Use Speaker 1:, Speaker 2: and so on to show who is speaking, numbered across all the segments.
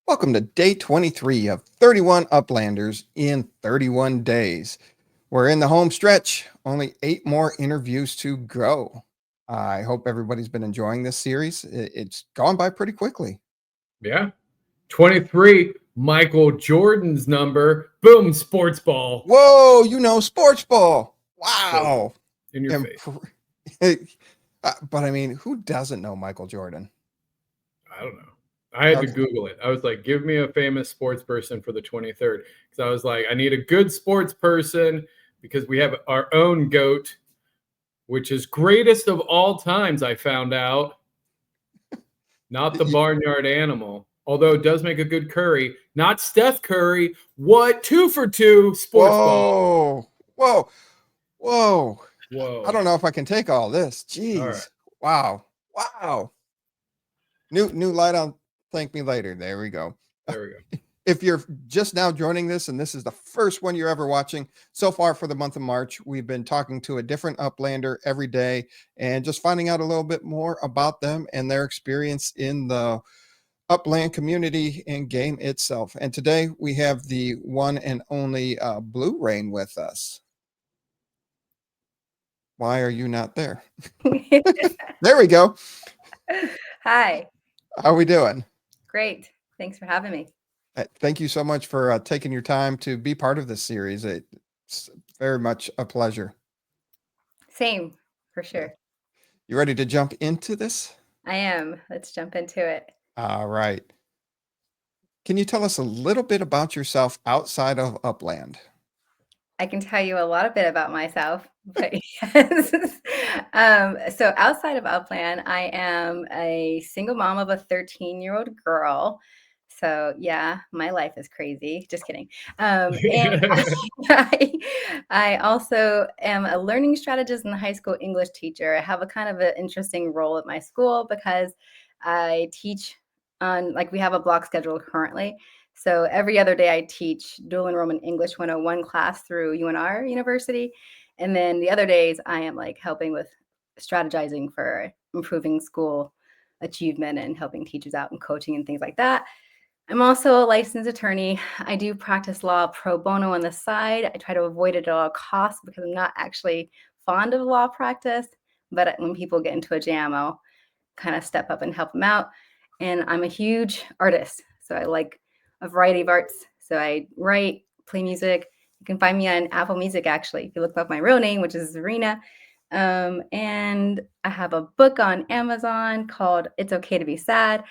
Speaker 1: Welcome to day 23 of 31 Uplanders in 31 days. We're in the home stretch, only 8 more interviews to go. I hope everybody's been enjoying this series. It's gone by pretty quickly.
Speaker 2: Yeah. 23, Michael Jordan's number. Boom, sports ball.
Speaker 1: Whoa, sports ball. Wow.
Speaker 2: In your
Speaker 1: face. But I mean, who doesn't know Michael Jordan?
Speaker 2: I don't know. I had to Google it. I was like, give me a famous sports person for the 23rd. Because I was like, I need a good sports person because we have our own GOAT, which is greatest of all times, I found out. Not the barnyard animal. Although it does make a good curry. Not Steph Curry. What? 2 for 2 sports ball.
Speaker 1: Whoa.
Speaker 2: Whoa.
Speaker 1: I don't know if I can take all this. Jeez.
Speaker 2: Right.
Speaker 1: Wow. New light on. Thank me later. There we go.
Speaker 2: There we go.
Speaker 1: If you're just now joining this and this is the first one you're ever watching, so far for the month of March, we've been talking to a different Uplander every day and just finding out a little bit more about them and their experience in the Upland community and game itself. And today we have the one and only Blue Rain with us. Why are you not there? There we go.
Speaker 3: Hi.
Speaker 1: How are we doing?
Speaker 3: Great. Thanks for having me.
Speaker 1: Thank you so much for taking your time to be part of this series. It's very much a pleasure.
Speaker 3: Same, for sure.
Speaker 1: You ready to jump into this?
Speaker 3: I am. Let's jump into it.
Speaker 1: All right. Can you tell us a little bit about yourself outside of Upland?
Speaker 3: I can tell you a lot bit about myself, but yes. So outside of Upland, I am a single mom of a 13-year-old girl. So yeah, my life is crazy. Just kidding. And I also am a learning strategist and a high school English teacher. I have a kind of an interesting role at my school because I teach on, we have a block schedule currently. So every other day I teach dual enrollment English 101 class through UNR University. And then the other days I am helping with strategizing for improving school achievement and helping teachers out and coaching and things like that. I'm also a licensed attorney. I do practice law pro bono on the side. I try to avoid it at all costs because I'm not actually fond of law practice. But when people get into a jam, I'll kind of step up and help them out. And I'm a huge artist. So I like a variety of arts. So I write, play music. You can find me on Apple Music, actually, if you look up my real name, which is Zarina. And I have a book on Amazon called It's Okay to Be Sad.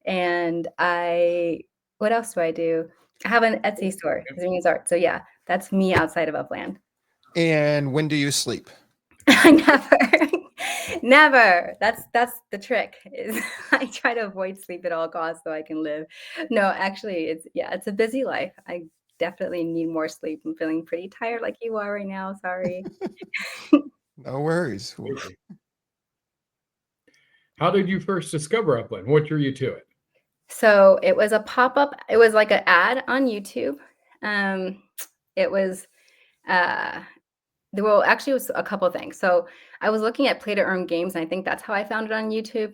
Speaker 3: And what else do I do? I have an Etsy store, Zarina's Art. So yeah, that's me outside of Upland.
Speaker 1: And when do you sleep?
Speaker 3: Never. That's the trick. Is I try to avoid sleep at all costs so I can live. No, actually, it's a busy life. I definitely need more sleep. I'm feeling pretty tired like you are right now. Sorry.
Speaker 1: No worries.
Speaker 2: How did you first discover Upland? What drew you to it?
Speaker 3: So it was a pop-up. It was like an ad on YouTube. It was actually it was a couple of things. So I was looking at play to earn games, and I think that's how I found it on YouTube.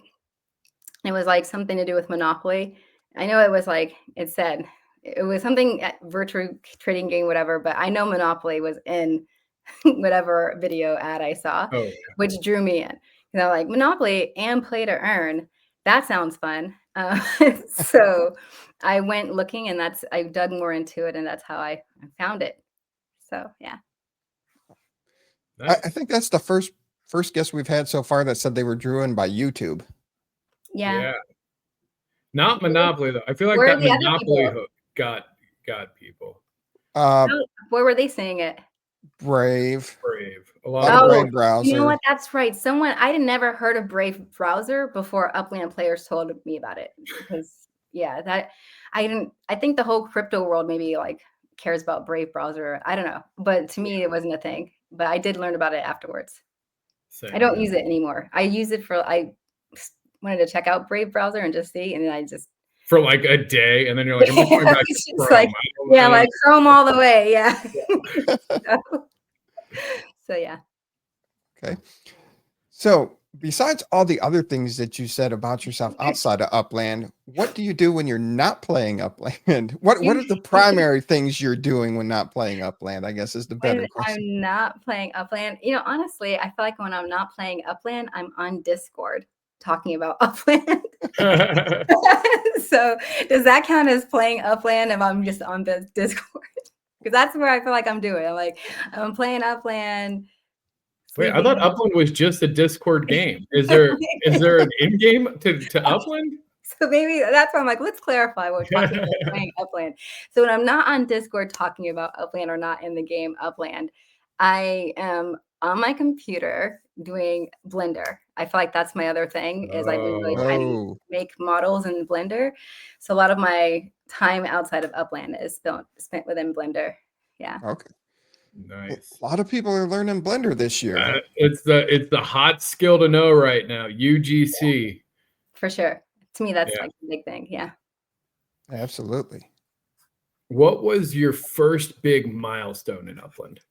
Speaker 3: It was something to do with Monopoly. I know it was it said it was something at virtual trading game, whatever, but I know Monopoly was in whatever video ad I saw, which drew me in. Monopoly and play to earn, that sounds fun. So I went looking, and I dug more into it, and that's how I found it. So yeah.
Speaker 1: Nice. I think that's the first guest we've had so far that said they were driven by YouTube.
Speaker 3: Yeah.
Speaker 2: Not Monopoly though. I feel like that Monopoly hook got people.
Speaker 3: Where were they saying it?
Speaker 1: Brave.
Speaker 2: A lot of
Speaker 1: Brave browser.
Speaker 3: You know what? That's right. I had never heard of Brave browser before Upland players told me about it. Because I think the whole crypto world maybe cares about Brave browser. I don't know. But to me, it wasn't a thing. But I did learn about it afterwards. I don't use it anymore. I use it I wanted to check out Brave browser and just see, and then I just
Speaker 2: for a day, and then you're like, I'm going back to Chrome.
Speaker 3: Chrome all the way, yeah. So yeah.
Speaker 1: Okay. So besides all the other things that you said about yourself outside of Upland, what do you do when you're not playing Upland? What are the primary things you're doing when not playing Upland, I guess, is the better
Speaker 3: When
Speaker 1: question.
Speaker 3: I'm not playing Upland, honestly, I feel like when I'm not playing Upland, I'm on Discord talking about Upland. So does that count as playing Upland if I'm just on the Discord? Because that's where I feel like I'm doing. I'm playing Upland.
Speaker 2: Wait, I thought Upland was just a Discord game. Is there an in-game to Upland?
Speaker 3: So maybe that's why I'm like, let's clarify what we're talking about playing Upland. So when I'm not on Discord talking about Upland or not in the game Upland, I am on my computer doing Blender. I feel like that's my other thing is I've been really trying to make models in Blender. So a lot of my time outside of Upland is spent within Blender. Yeah.
Speaker 1: Okay.
Speaker 2: Nice.
Speaker 1: A lot of people are learning Blender this year.
Speaker 2: It's the hot skill to know right now. UGC.
Speaker 3: For sure. To me, that's like the big thing. Yeah.
Speaker 1: Absolutely.
Speaker 2: What was your first big milestone in Upland?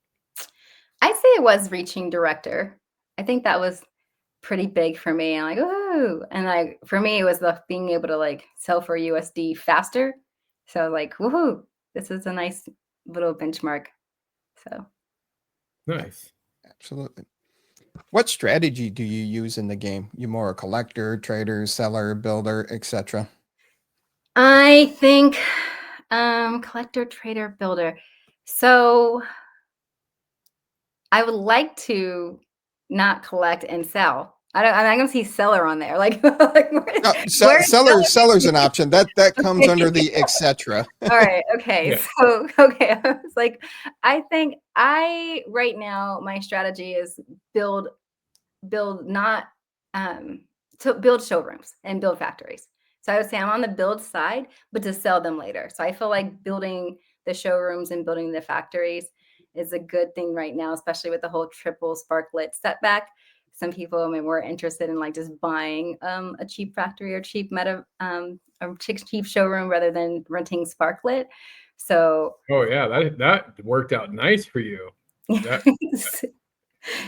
Speaker 3: I'd say it was reaching director. I think that was pretty big for me. I'm like, oh, and for me, it was being able to sell for USD faster. So woohoo, this is a nice little benchmark. So
Speaker 2: nice.
Speaker 1: Absolutely. What strategy do you use in the game? You more a collector, trader, seller, builder, etc.?
Speaker 3: I think collector, trader, builder. So I would like to not collect and sell. I'm not gonna see seller on there.
Speaker 1: Seller's an option. That comes under the etc.
Speaker 3: All right. Okay.
Speaker 2: Yeah.
Speaker 3: So I was like, I think right now my strategy is build not to build showrooms and build factories. So I would say I'm on the build side, but to sell them later. So I feel like building the showrooms and building the factories is a good thing right now, especially with the whole triple sparklet setback. Some people were interested in just buying a cheap factory or cheap cheap showroom rather than renting sparklet. So
Speaker 2: that worked out nice for you. Yeah.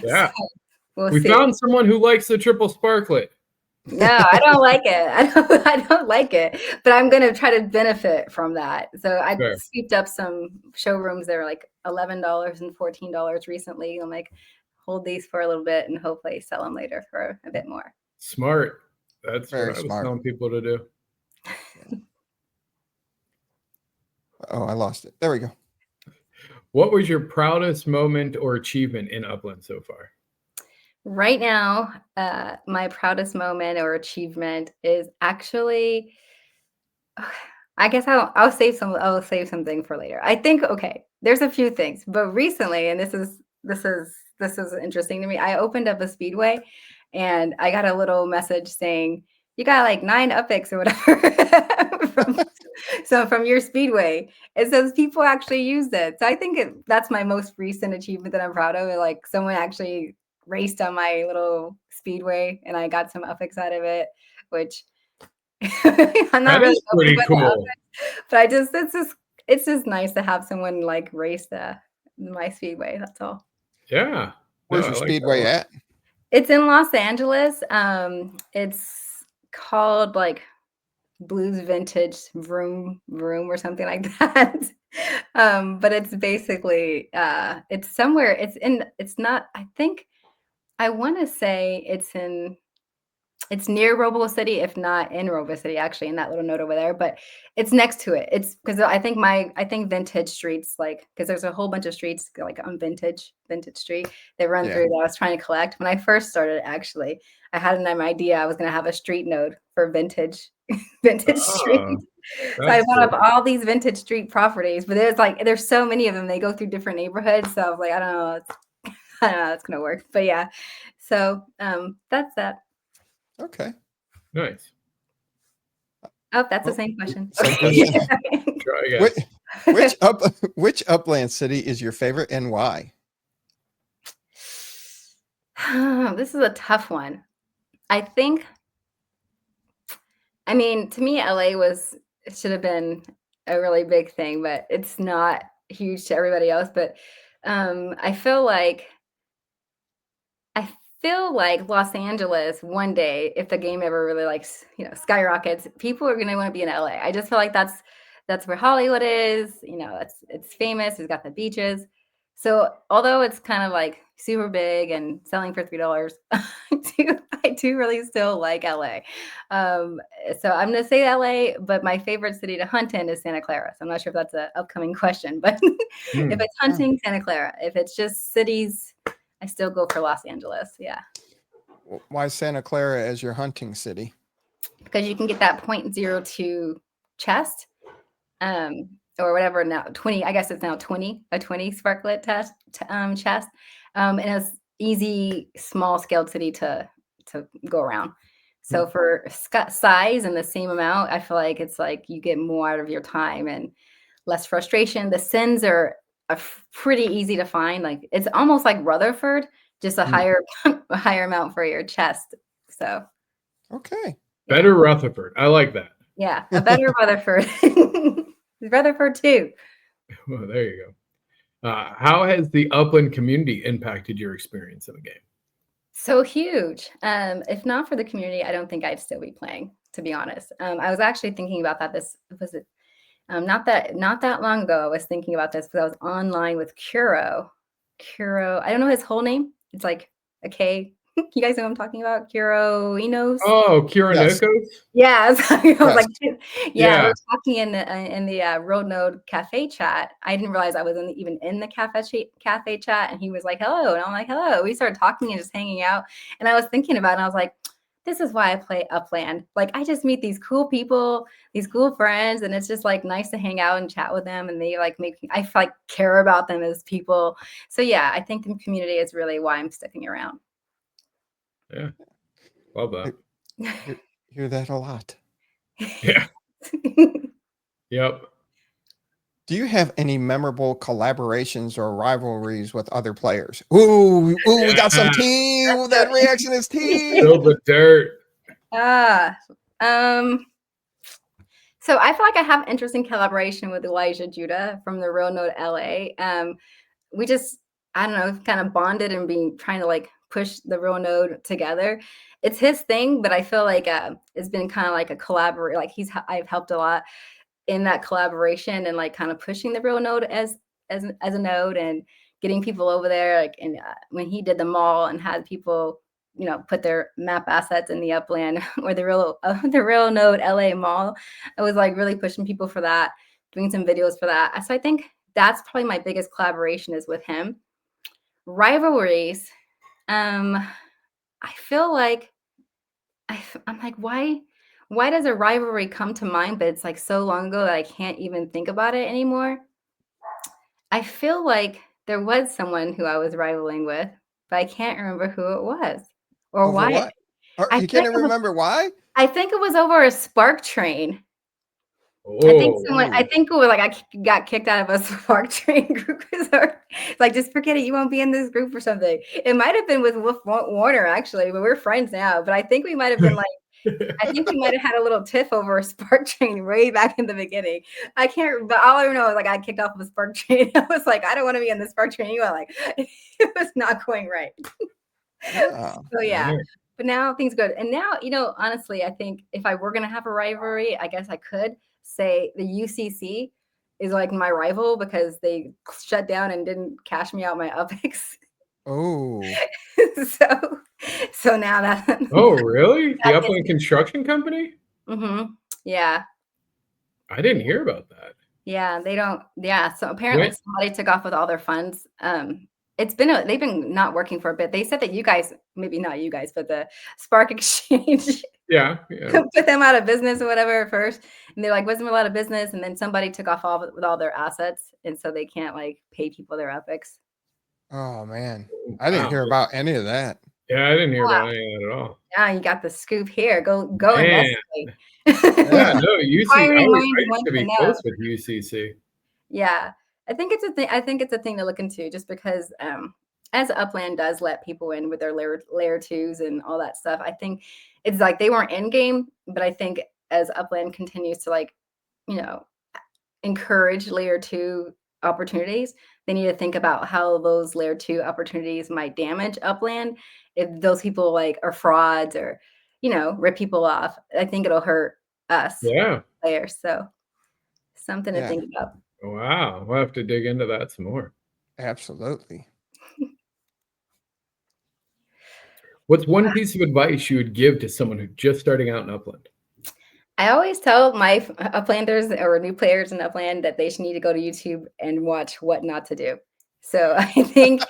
Speaker 3: So,
Speaker 2: we found someone who likes the triple sparklet.
Speaker 3: No, I don't like it. I don't like it, but I'm going to try to benefit from that. So I scooped up some showrooms that were like $11 and $14 recently. I'm like, hold these for a little bit and hopefully sell them later for a bit more.
Speaker 2: Smart. That's
Speaker 1: very
Speaker 2: what I was
Speaker 1: smart.
Speaker 2: telling people to do.
Speaker 1: Oh, I lost it. There we go.
Speaker 2: What was your proudest moment or achievement in Upland so far?
Speaker 3: Right now, my proudest moment or achievement is actually, I guess I'll save something for later. I think, there's a few things, but recently, and this is interesting to me. I opened up a speedway and I got a little message saying, you got like 9 upicks or whatever from your speedway. It says people actually use it. So I think that's my most recent achievement that I'm proud of. Like someone actually raced on my little speedway and I got some upicks out of it, which I'm not really
Speaker 2: pretty cool.
Speaker 3: But it's just nice to have someone race my speedway. That's all.
Speaker 2: Yeah.
Speaker 1: Where's your speedway at?
Speaker 3: It's in Los Angeles. It's called Blues Vintage Vroom or something like that. But it's basically it's somewhere. It's not. I want to say it's near Robo City, if not in Robo City, actually, in that little note over there. But it's next to it. It's because I think Vintage Streets, because there's a whole bunch of streets on Vintage Street that run through that I was trying to collect. When I first started, actually, I had an idea I was going to have a street node for Vintage Street. So I bought up all these Vintage Street properties, but there's so many of them. They go through different neighborhoods. So I was like, I don't know how it's going to work. But yeah, so that's that.
Speaker 1: Okay.
Speaker 2: Nice.
Speaker 3: Oh, that's the same question.
Speaker 1: Which Upland city is your favorite and why?
Speaker 3: This is a tough one. To me, LA should have been a really big thing, but it's not huge to everybody else. But I feel like feel like Los Angeles one day, if the game ever really like skyrockets, people are going to want to be in LA. I just feel like that's where Hollywood is. It's famous. It's got the beaches. So although it's kind of like super big and selling for $3, I do really still like LA. So I'm going to say LA, but my favorite city to hunt in is Santa Clara. So I'm not sure if that's an upcoming question, but if it's hunting, Santa Clara. If it's just cities, I still go for Los Angeles. Yeah.
Speaker 1: Why Santa Clara as your hunting city?
Speaker 3: Because you can get that .02 chest, or whatever now, 20, I guess it's now 20, a 20 sparklet chest. And it's easy, small scaled city to go around. So for size and the same amount, I feel like it's like you get more out of your time and less frustration. The sins are pretty easy to find. Like it's almost like Rutherford, just a higher amount for your chest. So
Speaker 1: okay,
Speaker 2: better Rutherford. I like that.
Speaker 3: Yeah, a better Rutherford. Rutherford too.
Speaker 2: Well, there you go. How has the Upland community impacted your experience in the game?
Speaker 3: So huge. If not for the community, I don't think I'd still be playing, to be honest. I was actually thinking about that. This was it. Not that long ago. I was thinking about this because I was online with Kuro. I don't know his whole name. It's like a K. You guys know what I'm talking about? Kuro Enos.
Speaker 2: Oh, Kiranokos?
Speaker 3: Yes. I was
Speaker 1: Yes.
Speaker 3: like, yeah, we were talking in the Road Node Cafe chat. I didn't realize I was even in the cafe chat, and he was like, hello. And I'm like, hello. We started talking and just hanging out. And I was thinking about it, and I was like, this is why I play Upland. Like, I just meet these cool people, these cool friends, and it's just like nice to hang out and chat with them. And they like I feel like care about them as people. So yeah, I think the community is really why I'm sticking around.
Speaker 2: Yeah. Love that.
Speaker 1: Hear that a lot.
Speaker 2: Yeah. Yep.
Speaker 1: Do you have any memorable collaborations or rivalries with other players? Ooh, we got some tea. Ooh, that reaction is tea.
Speaker 2: Spill the dirt.
Speaker 3: So I feel like I have interesting collaboration with Elijah Judah from the Real Node LA. We just, I don't know, kind of bonded and trying to like push the Real Node together. It's his thing, but I feel like it's been kind of like a collaborate. Like I've helped a lot in that collaboration and like kind of pushing the Real Node as a node and getting people over there. Like, and when he did the mall and had people, put their map assets in the Upland or the Real Node LA mall, I was like really pushing people for that, doing some videos for that. So I think that's probably my biggest collaboration is with him. Rivalries. I feel like I'm like, why does a rivalry come to mind, but it's like so long ago that I can't even think about it anymore? I feel like there was someone who I was rivaling with, but I can't remember who it was or
Speaker 1: Over
Speaker 3: why.
Speaker 1: what? You can't even remember why?
Speaker 3: I think it was over a Spark train.
Speaker 2: Oh.
Speaker 3: I think it was like I got kicked out of a Spark Train group. Like, just forget it. You won't be in this group or something. It might have been with Wolf Warner, actually, but we're friends now. But I think we might have been like, I think we might have had a little tiff over a Spark Train way back in the beginning. I can't, but all I know is like I kicked off of a Spark Train. I was like, I don't want to be in the Spark Train. You know, like it was not going right. So yeah. But now things are good. And now, honestly, I think if I were going to have a rivalry, I guess I could say the UCC is like my rival because they shut down and didn't cash me out my UPX.
Speaker 1: Oh.
Speaker 3: So now that.
Speaker 2: Oh, really? The Upland Construction Company?
Speaker 3: Mm-hmm. Yeah.
Speaker 2: I didn't hear about that.
Speaker 3: Yeah, they don't. Yeah. So apparently somebody took off with all their funds. They've been not working for a bit. They said that you guys, maybe not you guys, but the Spark Exchange
Speaker 2: yeah.
Speaker 3: put them out of business or whatever at first. And they're like, wasn't a lot of business. And then somebody took off with all their assets. And so they can't like pay people their UPX.
Speaker 1: Oh man. I didn't hear about any of that.
Speaker 2: Yeah, I didn't hear about any of that at all.
Speaker 3: Yeah, you got the scoop here. Go investigate.
Speaker 2: Yeah, no, UCC. I used to be close with UCC.
Speaker 3: Yeah. I think it's a thing. I think it's a thing to look into just because as Upland does let people in with their layer twos and all that stuff. I think it's like they weren't in game, but I think as Upland continues to like, encourage layer two opportunities, they need to think about how those layer two opportunities might damage Upland if those people like are frauds or, rip people off, I think it'll hurt us players. So something to think about.
Speaker 2: Wow. We'll have to dig into that some more.
Speaker 1: Absolutely.
Speaker 2: What's one piece of advice you would give to someone who's just starting out in Upland?
Speaker 3: I always tell my Uplanders or new players in Upland that they should need to go to YouTube and watch what not to do. So I think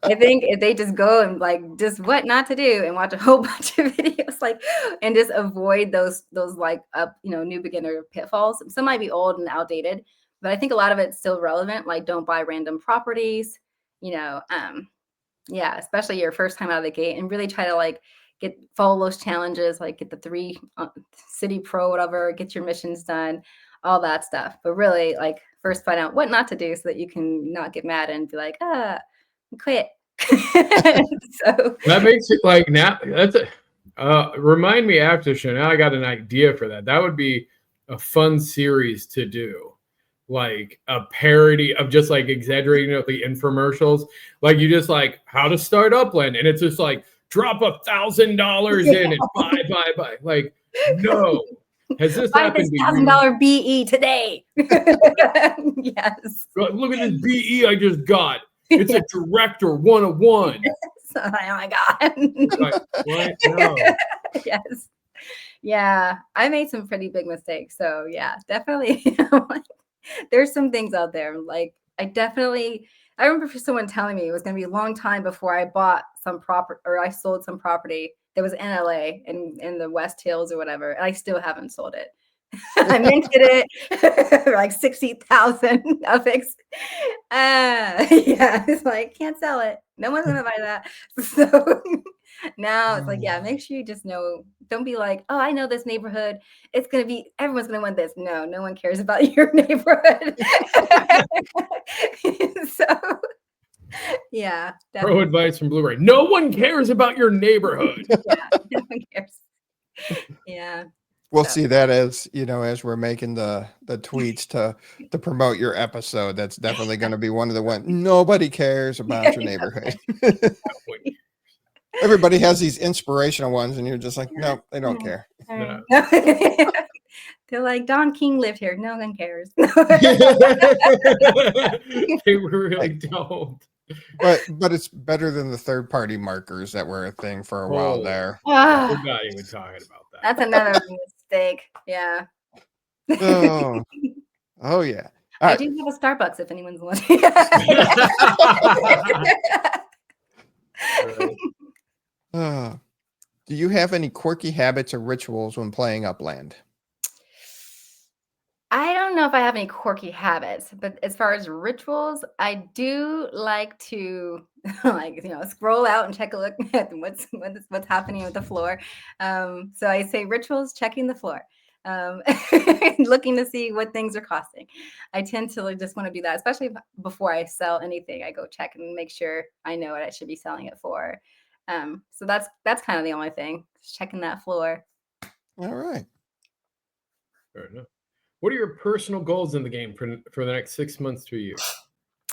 Speaker 3: if they just go and like just what not to do and watch a whole bunch of videos, like, and just avoid those like new beginner pitfalls. Some might be old and outdated, but I think a lot of it's still relevant. Like, don't buy random properties, especially your first time out of the gate, and really try to like follow those challenges, like get the 3 city pro, whatever, get your missions done, all that stuff. But really, like, first find out what not to do so that you can not get mad and be like, quit. So
Speaker 2: that makes it like, now that's remind me after show. Now I got an idea for that. That would be a fun series to do. Like a parody of just like exaggerating the infomercials. Like, you just like how to start Upland, and it's just like drop $1,000 in and buy. Like, no. Has this happened to you?
Speaker 3: $1,000 BE today. Yes.
Speaker 2: Look at this BE I just got. It's a director 101.
Speaker 3: Oh my God.
Speaker 2: Like, what? No.
Speaker 3: Yes. Yeah. I made some pretty big mistakes. So yeah, definitely. There's some things out there. Like, I remember someone telling me it was going to be a long time before I bought some property or I sold some property that was in LA in the West Hills or whatever. And I still haven't sold it. I minted it like 60,000 affix. It's like, can't sell it. No one's gonna buy that. So now it's like, make sure you just know. Don't be like, oh, I know this neighborhood. Everyone's gonna want this. No one cares about your neighborhood. So yeah.
Speaker 2: Pro advice from Blu-ray. No one cares about your neighborhood.
Speaker 3: No one cares. Yeah.
Speaker 1: We'll see that as we're making the tweets to promote your episode. That's definitely going to be one of the ones. Nobody cares about your neighborhood. Everybody has these inspirational ones, and you're just like, no, they don't care.
Speaker 2: No.
Speaker 3: They're like, Don King lived here. No one cares.
Speaker 2: They really don't.
Speaker 1: But it's better than the third-party markers that were a thing for a while there.
Speaker 2: We're not even talking about that.
Speaker 3: That's another mistake. Yeah.
Speaker 1: Oh yeah.
Speaker 3: I do have a Starbucks if anyone's wondering.
Speaker 1: Do you have any quirky habits or rituals when playing Upland?
Speaker 3: I don't know if I have any quirky habits, but as far as rituals, I do like to scroll out and check a look at what's happening with the floor. So I say rituals, checking the floor, looking to see what things are costing. I tend to just want to do that, especially before I sell anything. I go check and make sure I know what I should be selling it for. So that's kind of the only thing, checking that floor.
Speaker 1: All right.
Speaker 2: Fair enough. What are your personal goals in the game for the next 6 months to a year?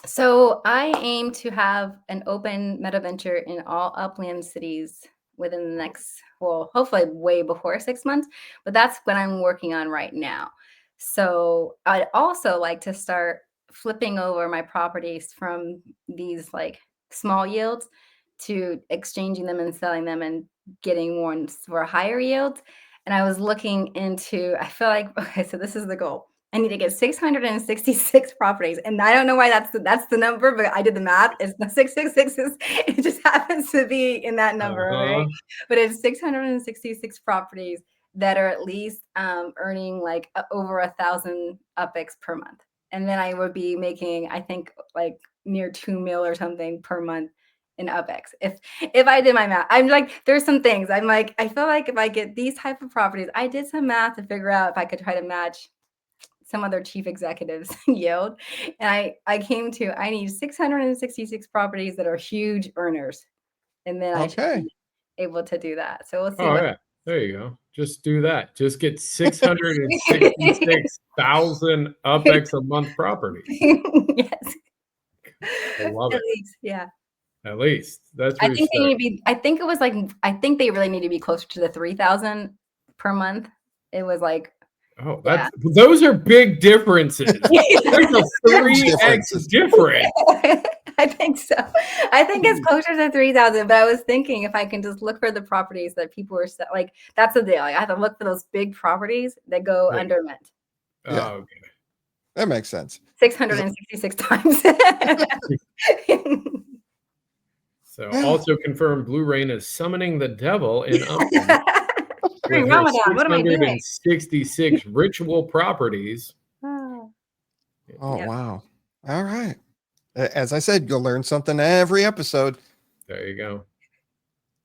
Speaker 3: So I aim to have an open MetaVenture in all Upland cities within the next, hopefully way before 6 months, but that's what I'm working on right now. So I'd also like to start flipping over my properties from these like small yields to exchanging them and selling them and getting ones for higher yields. And I was looking into, I feel like, okay, so this is the goal. I need to get 666 properties. And I don't know why that's the number, but I did the math. It's the 666, it just happens to be in that number, right? But it's 666 properties that are at least earning like over 1,000 UPX per month. And then I would be making, I think, like near 2 mil or something per month in UPX. If I did my math, I'm like, there's some things I'm like, I feel like if I get these type of properties, I did some math to figure out if I could try to match some other chief executives yield. And I came to, I need 666 properties that are huge eurners. And then I should be able to do that. So we'll see.
Speaker 2: Yeah. There you go. Just do that. Just get 666,000 UPX a month property.
Speaker 3: Yes.
Speaker 2: I love it.
Speaker 3: Yeah.
Speaker 2: At least that's
Speaker 3: I
Speaker 2: pretty
Speaker 3: think they need
Speaker 2: sick.
Speaker 3: to be. I think it was like. I think they really need to be closer to the 3,000 per month. It was like.
Speaker 2: Oh, those are big differences. There's a 3x difference.
Speaker 3: I think so. I think it's closer to 3,000. But I was thinking if I can just look for the properties that people were like, that's the deal. I have to look for those big properties that go under mint.
Speaker 1: Yeah.
Speaker 2: Oh, okay.
Speaker 1: That makes sense.
Speaker 3: 666 times.
Speaker 2: So also confirmed Blue Rain is summoning the devil in Upland with her
Speaker 3: Ramadan, what am I doing?
Speaker 2: 666 ritual properties.
Speaker 1: Oh,
Speaker 3: Yep.
Speaker 1: wow. All right. As I said, you'll learn something every episode.
Speaker 2: There you go.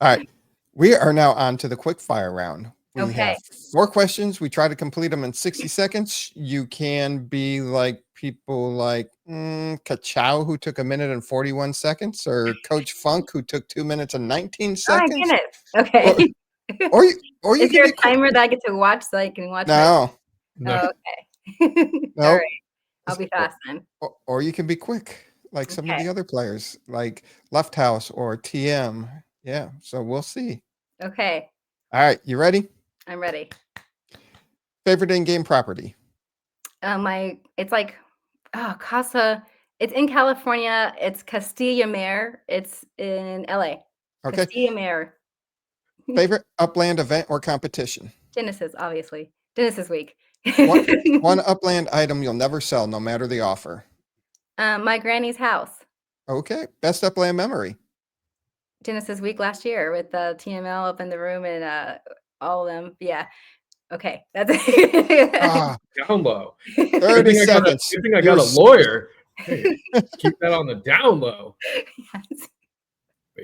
Speaker 1: All right. We are now on to the quick fire round. We have 4 questions. We try to complete them in 60 seconds. You can be like people like Ka-Chow, who took 1 minute and 41 seconds, or Coach Funk, who took 2 minutes and 19 seconds.
Speaker 3: Oh, my goodness. Okay.
Speaker 1: Or you
Speaker 3: Is
Speaker 1: can
Speaker 3: there
Speaker 1: be
Speaker 3: a timer that I get to watch so I can watch?
Speaker 1: No.
Speaker 3: Oh, okay. All right. I'll be fast then.
Speaker 1: Or you can be quick, like some of the other players, like Left House or TM. Yeah. So we'll see.
Speaker 3: Okay.
Speaker 1: All right. You ready?
Speaker 3: I'm ready.
Speaker 1: Favorite in-game property?
Speaker 3: It's like, Casa. It's in California. It's Castilla Mare. It's in LA.
Speaker 1: Okay.
Speaker 3: Castilla Mare.
Speaker 1: Favorite Upland event or competition?
Speaker 3: Genesis, obviously. Genesis Week.
Speaker 1: One Upland item you'll never sell, no matter the offer.
Speaker 3: My granny's house.
Speaker 1: Okay. Best Upland memory?
Speaker 3: Genesis Week last year with TML up in the room and all of them. Yeah. Okay. That's it.
Speaker 2: Down low.
Speaker 1: 30 seconds.
Speaker 2: Good thing I got a lawyer. Hey, keep that on the down low.
Speaker 3: Yes.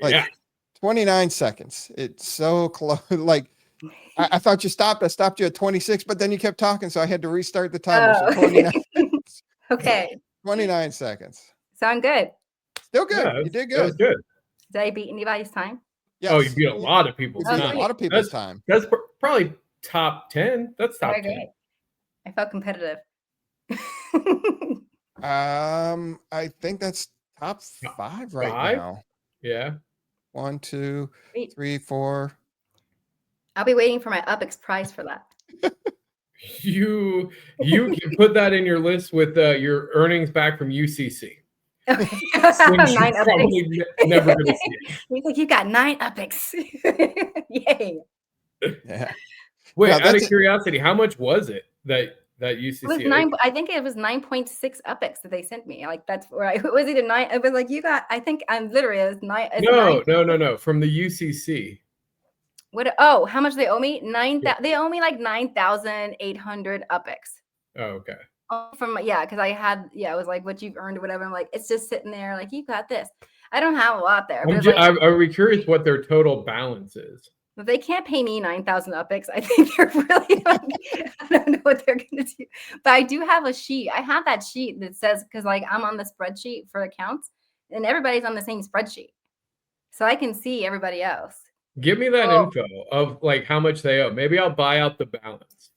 Speaker 1: Like 29 seconds. It's so close. Like I thought you stopped. I stopped you at 26, but then you kept talking, so I had to restart the timer. So 29.
Speaker 3: Okay.
Speaker 1: 29 seconds.
Speaker 3: Sound good.
Speaker 1: Still good.
Speaker 2: Yeah,
Speaker 1: you did good.
Speaker 2: That was good.
Speaker 3: Did I beat anybody's time?
Speaker 1: Yes.
Speaker 2: Oh, you beat a lot of people's time.
Speaker 1: A lot of people's time.
Speaker 2: That's probably top 10. That's top 10.
Speaker 3: Good. I felt competitive.
Speaker 1: I think that's top 5 right now.
Speaker 2: Yeah.
Speaker 1: 1, 2, 3, 4.
Speaker 3: I'll be waiting for my UPX prize for that.
Speaker 2: You can put that in your list with your earnings back from UCC.
Speaker 3: Okay.
Speaker 2: 9 probably never going to see it.
Speaker 3: He's like, you got 9 UPX. Yay.
Speaker 1: Yeah.
Speaker 2: Wait, out of curiosity, how much was it that UCC?
Speaker 3: It was 9. I think it was 9.6 UPX that they sent me. Like that's where it was either 9. It was like you got. I think I'm literally it was 9.
Speaker 2: No. From the UCC.
Speaker 3: What? Oh, how much they owe me? 9,000. They owe me like 9,800 UPX.
Speaker 2: Oh, okay.
Speaker 3: From because I had it was like what you've earned or whatever. I'm like it's just sitting there like you got this. I don't have a lot there.
Speaker 2: I'm curious what their total balance is.
Speaker 3: If they can't pay me 9,000 UPX, I think they're really. I don't know what they're gonna do. But I do have a sheet. I have that sheet that says because like I'm on the spreadsheet for accounts, and everybody's on the same spreadsheet, so I can see everybody else.
Speaker 2: Give me that info of like how much they owe. Maybe I'll buy out the balance.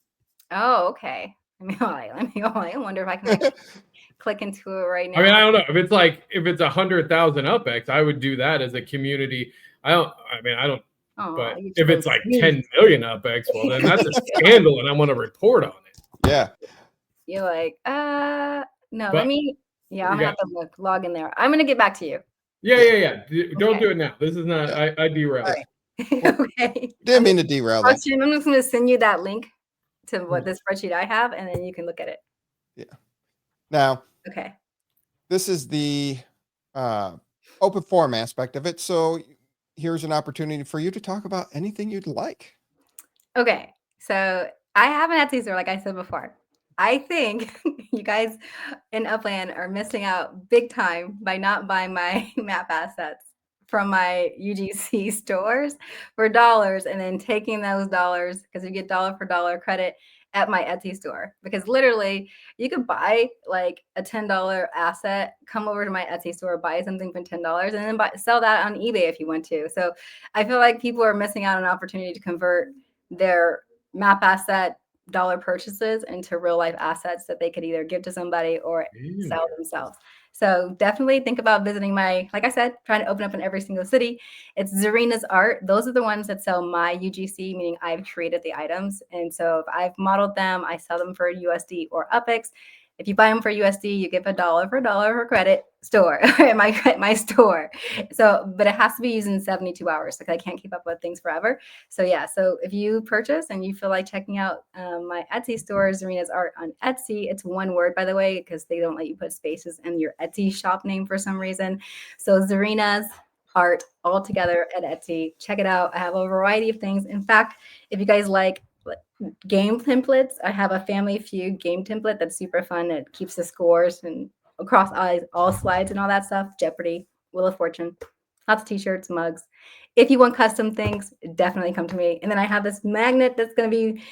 Speaker 3: Oh, okay. I wonder if I can click into it right now.
Speaker 2: I mean, I don't know if it's 100,000 UPX, I would do that as a community. I don't. But if it's like 10 million UPX, well, then that's a scandal, and I want to report on it.
Speaker 1: Yeah.
Speaker 3: You're like, no. But, I'm gonna have to log in there. I'm gonna get back to you.
Speaker 2: Yeah. Don't do it now. This is not. I derailed.
Speaker 3: Right. Okay.
Speaker 1: Didn't mean to derail that.
Speaker 3: I'm just gonna send you that link to what the spreadsheet I have, and then you can look at it.
Speaker 1: Yeah. Now.
Speaker 3: Okay.
Speaker 1: This is the open forum aspect of it. So here's an opportunity for you to talk about anything you'd like.
Speaker 3: Okay. So I have an Etsy store, like I said before. I think you guys in Upland are missing out big time by not buying my map assets from my UGC stores for dollars and then taking those dollars because you get dollar for dollar credit at my Etsy store. Because literally you could buy like a $10 asset, come over to my Etsy store, buy something for $10 and then sell that on eBay if you want to. So I feel like people are missing out on an opportunity to convert their map asset dollar purchases into real life assets that they could either give to somebody or sell themselves. So definitely think about visiting my, like I said, trying to open up in every single city. It's Zarina's Art. Those are the ones that sell my UGC, meaning I've created the items. And so if I've modeled them, I sell them for USD or UPX. If you buy them for USD, you give a dollar for credit store at my store. So, but it has to be used in 72 hours. Like I can't keep up with things forever. So yeah. So if you purchase and you feel like checking out my Etsy store, Zarina's Art on Etsy, it's one word, by the way, because they don't let you put spaces in your Etsy shop name for some reason. So Zarina's Art all together at Etsy. Check it out. I have a variety of things. In fact, if you guys like game templates, I have a Family Feud game template that's super fun. It keeps the scores and across all slides and all that stuff. Jeopardy, Wheel of Fortune, lots of t-shirts, mugs. If you want custom things, definitely come to me. And then I have this magnet that's going to be,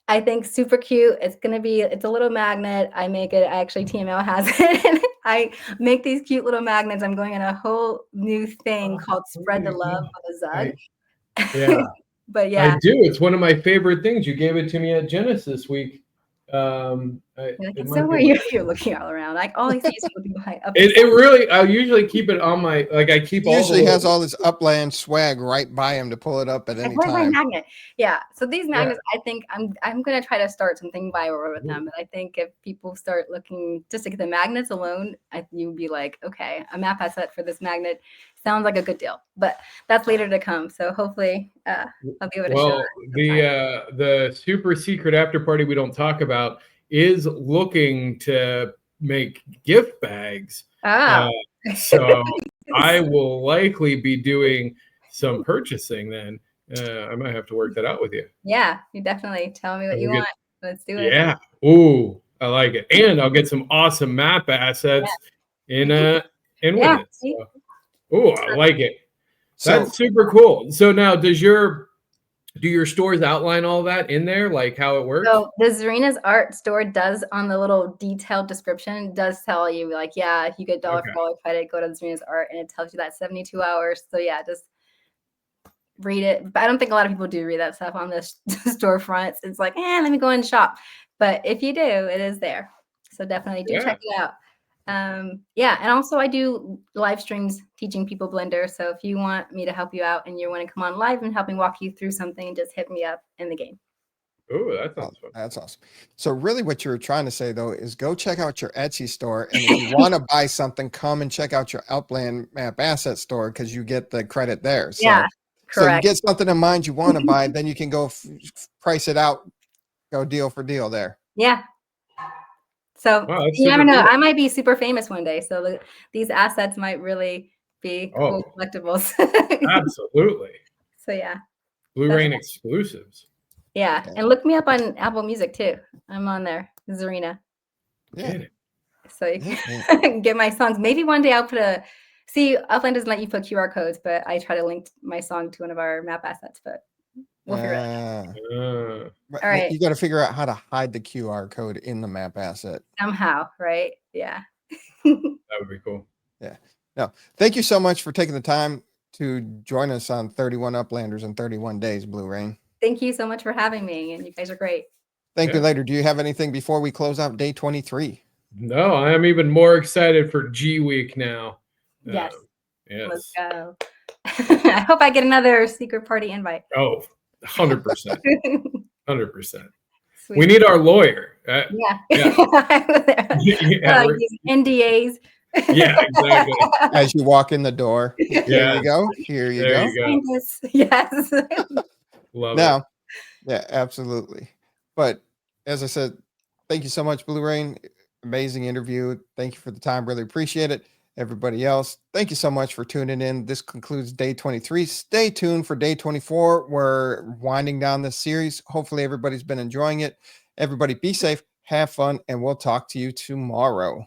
Speaker 3: I think, super cute. It's a little magnet. I make it. Actually, TML has it. I make these cute little magnets. I'm going in a whole new thing called Spread the Love with a Zug.
Speaker 2: Yeah.
Speaker 3: But yeah,
Speaker 2: I do. It's one of my favorite things. You gave it to me at Genesis Week.
Speaker 3: It's somewhere you're looking all around. Like all I see is looking behind.
Speaker 2: It really. I usually keep it on my I keep.
Speaker 1: He usually has all this Upland swag right by him to pull it up at any
Speaker 3: where's
Speaker 1: time.
Speaker 3: my magnet? Yeah. So these magnets, I think I'm gonna try to start something viral with them. But I think if people start looking just at the magnets alone, you'd be like, okay, a map asset for this magnet sounds like a good deal. But that's later to come. So hopefully I'll be able to show it.
Speaker 2: The super secret after party we don't talk about is looking to make gift bags. So I will likely be doing some purchasing then. I might have to work that out with you.
Speaker 3: Yeah, you definitely tell me what you want. Let's do it.
Speaker 2: Yeah. Ooh, I like it. And I'll get some awesome map assets in with it. So, ooh, I like it. That's super cool. So now do your stores outline all that in there, like how it works?
Speaker 3: So the Zarina's Art store does, on the little detailed description, does tell you like, yeah, if you get dollar for dollar credit, go to Zarina's Art, and it tells you that 72 hours. So yeah, just read it. But I don't think a lot of people do read that stuff on the storefronts. It's like, let me go and shop. But if you do, it is there. So definitely do check it out. And also I do live streams teaching people Blender. So if you want me to help you out and you want to come on live and help me walk you through something, just hit me up in the game.
Speaker 2: Oh, that sounds fun.
Speaker 1: That's awesome. So really what you're trying to say though is go check out your Etsy store, and if you want to buy something, come and check out your Upland Map Asset store because you get the credit there. So,
Speaker 3: yeah, correct.
Speaker 1: So you get something in mind you want to buy, then you can go price it out, go deal for deal there.
Speaker 3: Yeah. So you never know. I might be super famous one day. So these assets might really be cool collectibles.
Speaker 2: Absolutely.
Speaker 3: So yeah.
Speaker 2: Blue Rain exclusives.
Speaker 3: Yeah. And look me up on Apple Music too. I'm on there. Zarina.
Speaker 1: Yeah.
Speaker 3: So you can get my songs. Maybe one day I'll Upland doesn't let you put QR codes, but I try to link my song to one of our map assets, but we'll figure it out. All right.
Speaker 1: You got to figure out how to hide the QR code in the map asset.
Speaker 3: Somehow, right? Yeah.
Speaker 2: That would be cool.
Speaker 1: Yeah. No, thank you so much for taking the time to join us on 31 Uplanders in 31 days, Blue Rain.
Speaker 3: Thank you so much for having me, and you guys are great.
Speaker 1: Thank you later. Do you have anything before we close out day 23?
Speaker 2: No, I am even more excited for G Week now.
Speaker 3: Yes.
Speaker 2: Yes.
Speaker 3: Let's go. I hope I get another secret party invite.
Speaker 2: Oh, 100%. 100%. We need our lawyer.
Speaker 3: NDAs.
Speaker 2: Yeah, exactly.
Speaker 1: As you walk in the door. Here you go. Here you go.
Speaker 3: Yes.
Speaker 2: Love
Speaker 1: now,
Speaker 2: it.
Speaker 1: Yeah, absolutely. But as I said, thank you so much, Blue Rain. Amazing interview. Thank you for the time. Really appreciate it. Everybody else, thank you so much for tuning in. This concludes day 23. Stay tuned for day 24. We're winding down this series. Hopefully everybody's been enjoying it. Everybody be safe, have fun, and we'll talk to you tomorrow.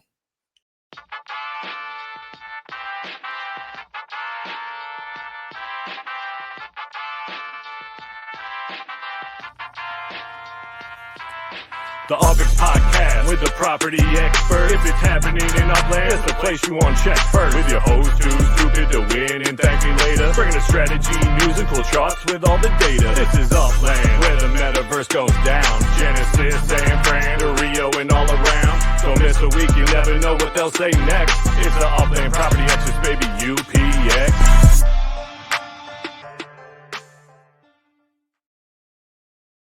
Speaker 4: The Upix Podcast with the property expert. If it's happening in Upland, it's the place you want to check first. With your host too stupid to win and thank me later. Bringing the strategy, musical charts with all the data. This is Upland, where the Metaverse goes down. Genesis, San Fran, to Rio, and all around. Don't miss a week, you never know what they'll say next. It's the Upland Property Experts, baby, UPX.